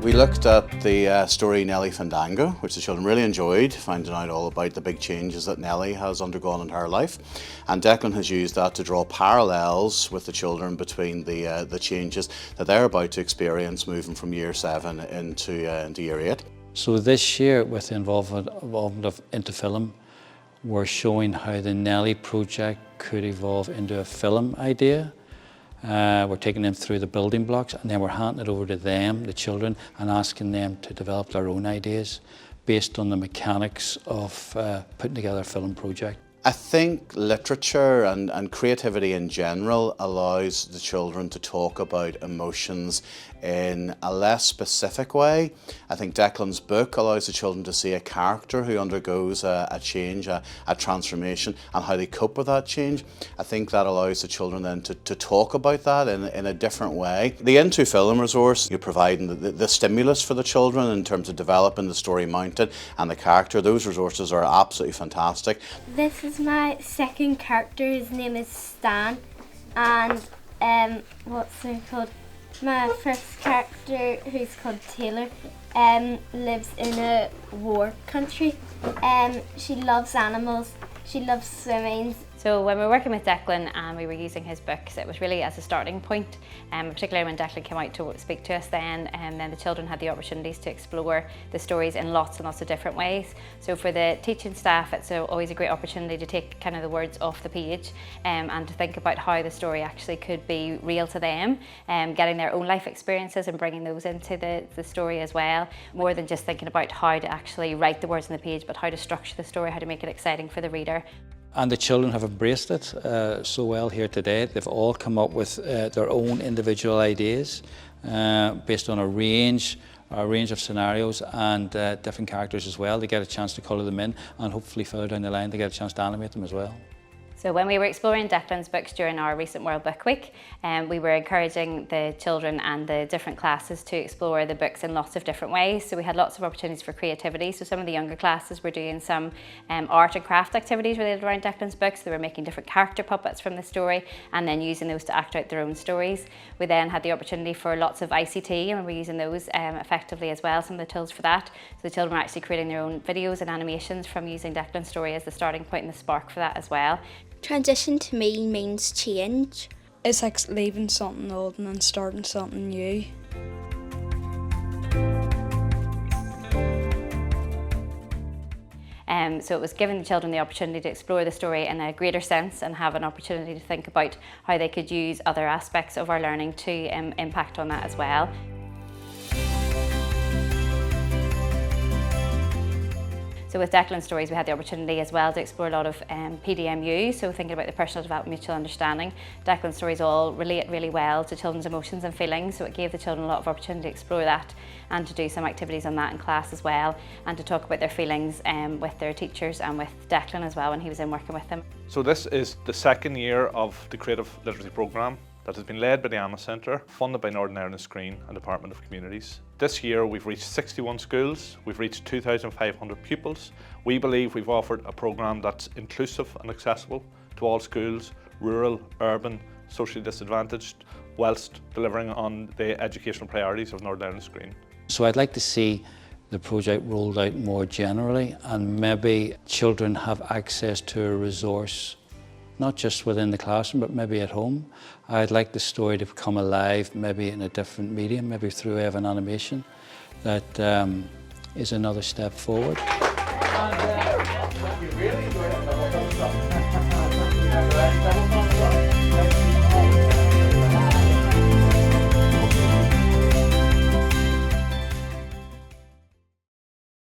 We looked at the story Nelly Fandango, which the children really enjoyed, finding out all about the big changes that Nelly has undergone in her life. And Declan has used that to draw parallels with the children between the changes that they're about to experience moving from year 7 into year 8. So this year, with the involvement of into film, we're showing how the Nelly project could evolve into a film idea. We're taking them through the building blocks, and then we're handing it over to them, the children, and asking them to develop their own ideas based on the mechanics of putting together a film project. I think literature and creativity in general allows the children to talk about emotions in a less specific way. I think Declan's book allows the children to see a character who undergoes a change, a transformation, and how they cope with that change. I think that allows the children then to talk about that in a different way. The Into Film resource, you're providing the stimulus for the children in terms of developing the story mountain and the character. Those resources are absolutely fantastic. This is my second character. His name is Stan, and what's it called? My first character, who's called Taylor, lives in a war country. She loves animals, she loves swimming. So when we were working with Declan and we were using his books, it was really as a starting point, particularly when Declan came out to speak to us then the children had the opportunities to explore the stories in lots and lots of different ways. So for the teaching staff, it's always a great opportunity to take kind of the words off the page and to think about how the story actually could be real to them, getting their own life experiences and bringing those into the story as well, more than just thinking about how to actually write the words on the page, but how to structure the story, how to make it exciting for the reader. And the children have embraced it so well here today. They've all come up with their own individual ideas based on a range of scenarios and different characters as well. They get a chance to colour them in, and hopefully further down the line they get a chance to animate them as well. So when we were exploring Declan's books during our recent World Book Week, we were encouraging the children and the different classes to explore the books in lots of different ways. So we had lots of opportunities for creativity. So some of the younger classes were doing some art and craft activities related around Declan's books. They were making different character puppets from the story and then using those to act out their own stories. We then had the opportunity for lots of ICT, and we were using those effectively as well, some of the tools for that. So the children were actually creating their own videos and animations from using Declan's story as the starting point and the spark for that as well. Transition to me means change. It's like leaving something old and then starting something new. So it was giving the children the opportunity to explore the story in a greater sense and have an opportunity to think about how they could use other aspects of our learning to impact on that as well. So with Declan's stories, we had the opportunity as well to explore a lot of PDMU, so thinking about the personal development, mutual understanding. Declan's stories all relate really well to children's emotions and feelings, so it gave the children a lot of opportunity to explore that and to do some activities on that in class as well, and to talk about their feelings with their teachers and with Declan as well when he was in working with them. So this is the second year of the Creative Literacy Programme that has been led by the AmmA Centre, funded by Northern Ireland Screen and Dept of Communities. This year we've reached 61 schools, we've reached 2,500 pupils. We believe we've offered a programme that's inclusive and accessible to all schools, rural, urban, socially disadvantaged, whilst delivering on the educational priorities of Northern Ireland Screen. So I'd like to see the project rolled out more generally, and maybe children have access to a resource not just within the classroom, but maybe at home. I'd like the story to come alive, maybe in a different medium, maybe through way of an animation that is another step forward.